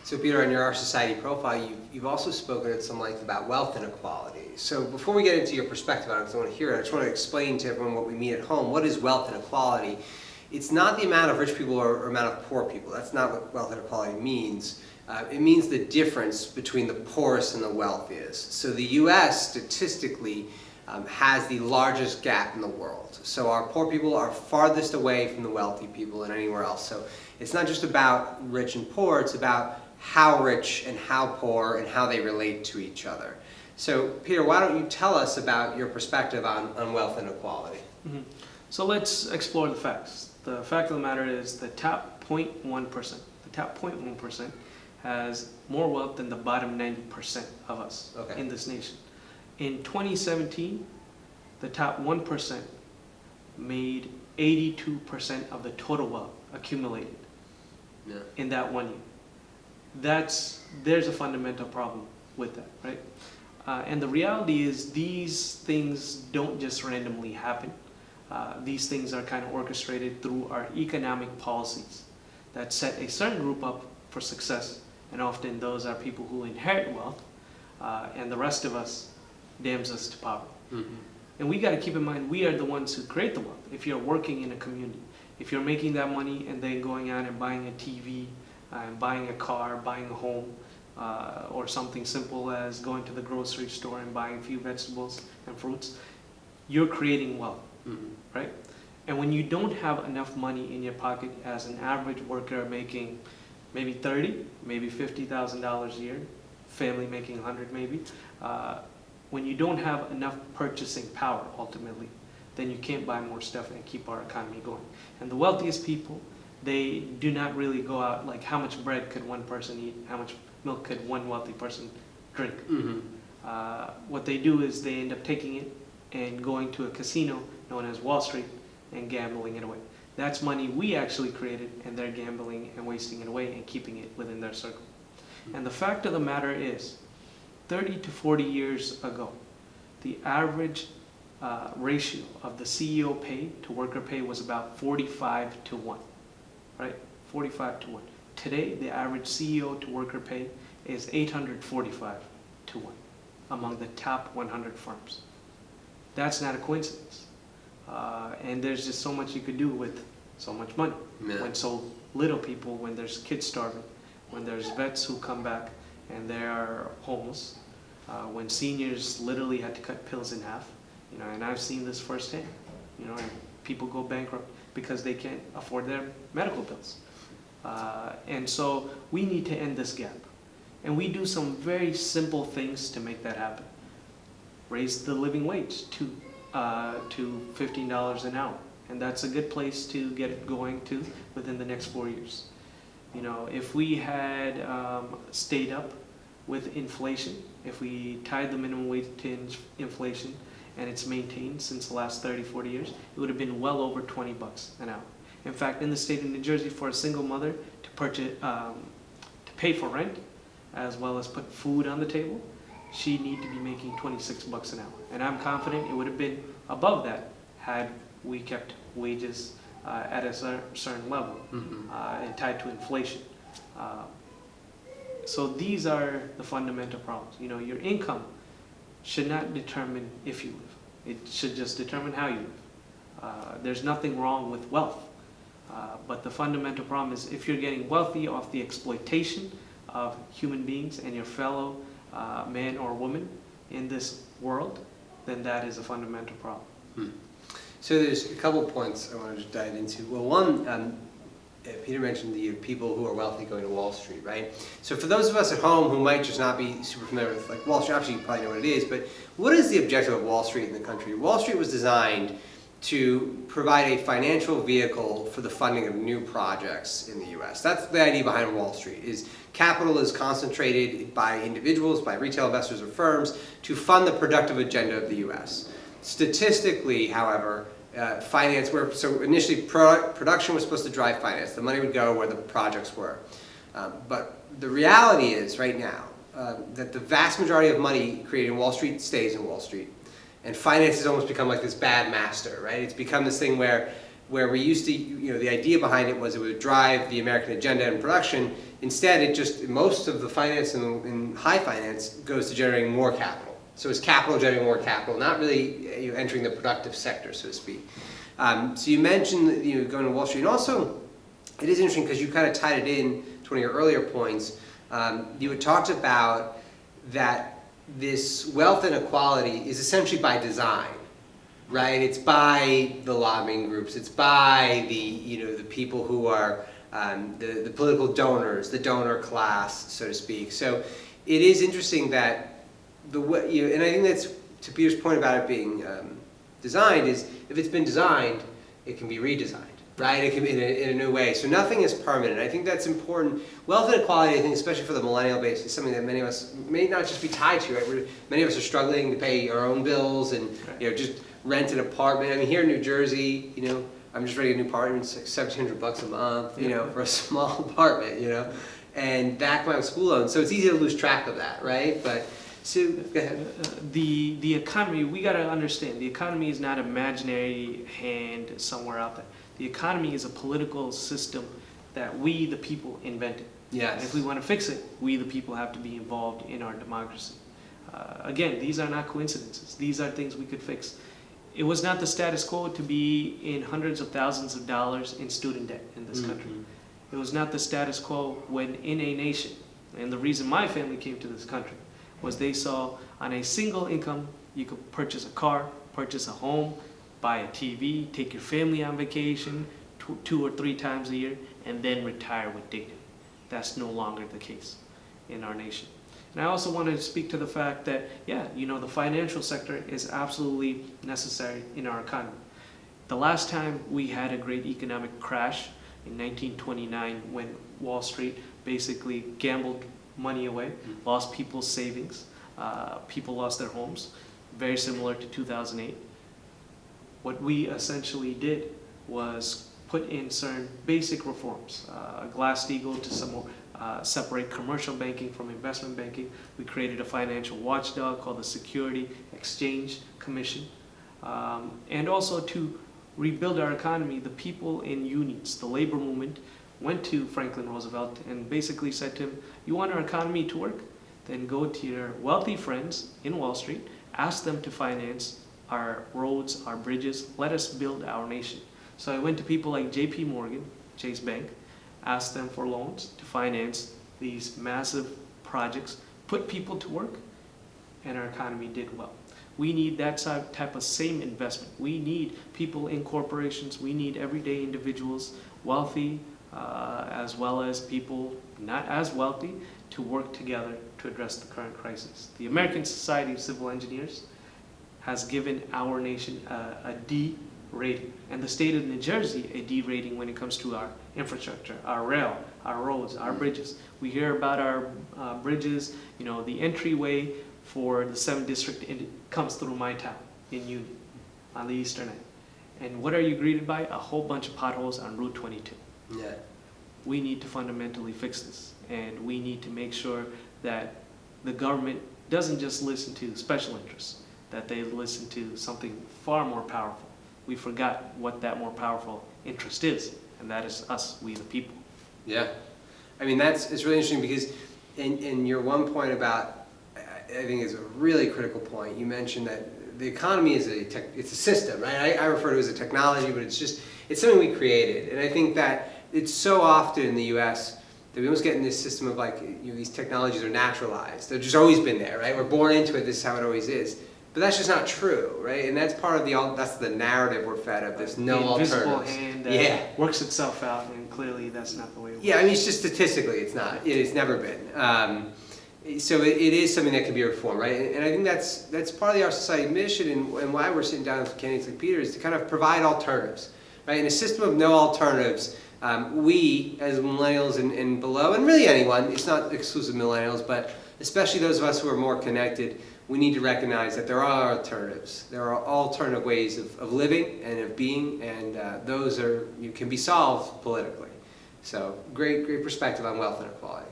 So Peter, on your OurSociety profile, you've also spoken at some length about wealth inequality. So before we get into your perspective on it, because I want to hear it, I just want to explain to everyone what we mean at home. What is wealth inequality? It's not the amount of rich people or amount of poor people. That's not what wealth inequality means. It means the difference between the poorest and the wealthiest. So the U.S. statistically has the largest gap in the world. So our poor people are farthest away from the wealthy people than anywhere else. So it's not just about rich and poor, it's about how rich and how poor and how they relate to each other. So Peter, why don't you tell us about your perspective on wealth inequality? Mm-hmm. So let's explore the facts. The fact of the matter is the top 0.1% has more wealth than the bottom 90% of us in this nation. In 2017, the top 1% made 82% of the total wealth accumulated in that 1 year. There's a fundamental problem with that, right? And the reality is these things don't just randomly happen. These things are kind of orchestrated through our economic policies that set a certain group up for success, and often those are people who inherit wealth, and the rest of us damns us to poverty. Mm-hmm. And we got to keep in mind, we are the ones who create the wealth. If you're working in a community, if you're making that money and then going out and buying a TV, and buying a car, buying a home, or something simple as going to the grocery store and buying a few vegetables and fruits, you're creating wealth, right? And when you don't have enough money in your pocket as an average worker making maybe $30,000, maybe $50,000 a year, family making 100 maybe, when you don't have enough purchasing power ultimately, then you can't buy more stuff and keep our economy going. And the wealthiest people, they do not really go out like how much bread could one person eat, how much milk could one wealthy person drink. What they do is they end up taking it and going to a casino known as Wall Street and gambling it away. That's money we actually created, and they're gambling and wasting it away and keeping it within their circle. And the fact of the matter is, 30 to 40 years ago, the average ratio of the CEO pay to worker pay was about 45 to 1. Right? 45 to 1. Today, the average CEO to worker pay is 845 to 1 among the top 100 firms. That's not a coincidence. And there's just so much you could do with so much money. When so little people, when there's kids starving, when there's vets who come back and they are homeless, when seniors literally had to cut pills in half, and I've seen this firsthand, and people go bankrupt because they can't afford their medical bills. And so we need to end this gap. And we do some very simple things to make that happen. Raise the living wage to $15 an hour. And that's a good place to get it going to within the next 4 years. If we had stayed up with inflation, if we tied the minimum wage to inflation, and it's maintained since the last 30, 40 years, it would have been well over $20 an hour. In fact, in the state of New Jersey, for a single mother to pay for rent, as well as put food on the table, she'd need to be making $26 an hour. And I'm confident it would have been above that had we kept wages at a certain level and tied to inflation. So these are the fundamental problems. Your income should not determine if you live. It should just determine how you live. There's nothing wrong with wealth. But the fundamental problem is if you're getting wealthy off the exploitation of human beings and your fellow man or woman in this world, then that is a fundamental problem. So there's a couple of points I want to just dive into. Well, one, Peter mentioned the people who are wealthy going to Wall Street, right? So for those of us at home who might just not be super familiar with Wall Street, obviously you probably know what it is, but what is the objective of Wall Street in the country? Wall Street was designed to provide a financial vehicle for the funding of new projects in the U.S. That's the idea behind Wall Street, is capital is concentrated by individuals, by retail investors or firms to fund the productive agenda of the U.S. Statistically, however, so initially production was supposed to drive finance. The money would go where the projects were. But the reality is right now that the vast majority of money created in Wall Street stays in Wall Street. And finance has almost become like this bad master, right? It's become this thing where where we used to, the idea behind it was it would drive the American agenda and production. Instead, most of the finance in high finance goes to generating more capital. So it's capital generating more capital, not really entering the productive sector, so to speak. So you mentioned going to Wall Street, and also it is interesting because you kind of tied it in to one of your earlier points. You had talked about that this wealth inequality is essentially by design, right? It's by the lobbying groups, it's by the people who are the political donors, the donor class, so to speak. So it is interesting that the way, and I think that's to Peter's point about it being designed, is if it's been designed, it can be redesigned, right? It can be in a new way. So nothing is permanent. I think that's important. Wealth inequality, I think, especially for the millennial base, is something that many of us may not just be tied to, right? Many of us are struggling to pay our own bills and just rent an apartment. I mean, here in New Jersey, I'm just renting a new apartment. It's like $1,700 a month, for a small apartment, and that combined with school loans. So it's easy to lose track of that, right? But so go ahead. The economy, we got to understand, the economy is not an imaginary hand somewhere out there. The economy is a political system that we, the people, invented. Yes. And if we want to fix it, we, the people, have to be involved in our democracy. Again, these are not coincidences. These are things we could fix. It was not the status quo to be in hundreds of thousands of dollars in student debt in this country. It was not the status quo when in a nation, and the reason my family came to this country was they saw on a single income you could purchase a car, purchase a home, buy a TV, take your family on vacation 2 or 3 times a year, and then retire with dignity. That's no longer the case in our nation. And I also want to speak to the fact that, the financial sector is absolutely necessary in our economy. The last time we had a great economic crash in 1929, when Wall Street basically gambled money away, lost people's savings, people lost their homes, very similar to 2008. What we essentially did was put in certain basic reforms, a Glass-Steagall to some more, separate commercial banking from investment banking. We created a financial watchdog called the Security Exchange Commission. And also to rebuild our economy, the people in unions, the labor movement, went to Franklin Roosevelt and basically said to him, you want our economy to work? Then go to your wealthy friends in Wall Street, ask them to finance our roads, our bridges, let us build our nation. So I went to people like JP Morgan, Chase Bank, asked them for loans to finance these massive projects, put people to work, and our economy did well. We need that type of same investment. We need people in corporations, we need everyday individuals, wealthy as well as people not as wealthy, to work together to address the current crisis. The American Society of Civil Engineers has given our nation a D rating, and the state of New Jersey a D rating when it comes to our infrastructure, our rail, our roads, our bridges. We hear about our bridges, the entryway for the 7th District comes through my town in Union on the eastern end. And what are you greeted by? A whole bunch of potholes on Route 22. Yeah. We need to fundamentally fix this, and we need to make sure that the government doesn't just listen to special interests, that they listen to something far more powerful. We forgot what that more powerful interest is, and that is us, we the people. Yeah. I mean, it's really interesting because in your one point about, I think is a really critical point. You mentioned that the economy is it's a system, right? I refer to it as a technology, but it's something we created. And I think that it's so often in the U.S. that we almost get in this system of these technologies are naturalized. They've just always been there, right? We're born into it, this is how it always is. But that's just not true, right? And that's part of that's the narrative we're fed of, this no alternatives. The invisible hand that works itself out, and clearly that's not the way it works. Yeah, I mean, it's just statistically, it's not. It's never been. So it is something that can be reformed, right? And I think that's part of the OurSociety mission, and why we're sitting down with candidates like Peter is to kind of provide alternatives, right? In a system of no alternatives, we as millennials and below, and really anyone, it's not exclusive millennials, but especially those of us who are more connected, we need to recognize that there are alternatives. There are alternative ways of living and of being, and those can be solved politically. So great perspective on wealth inequality.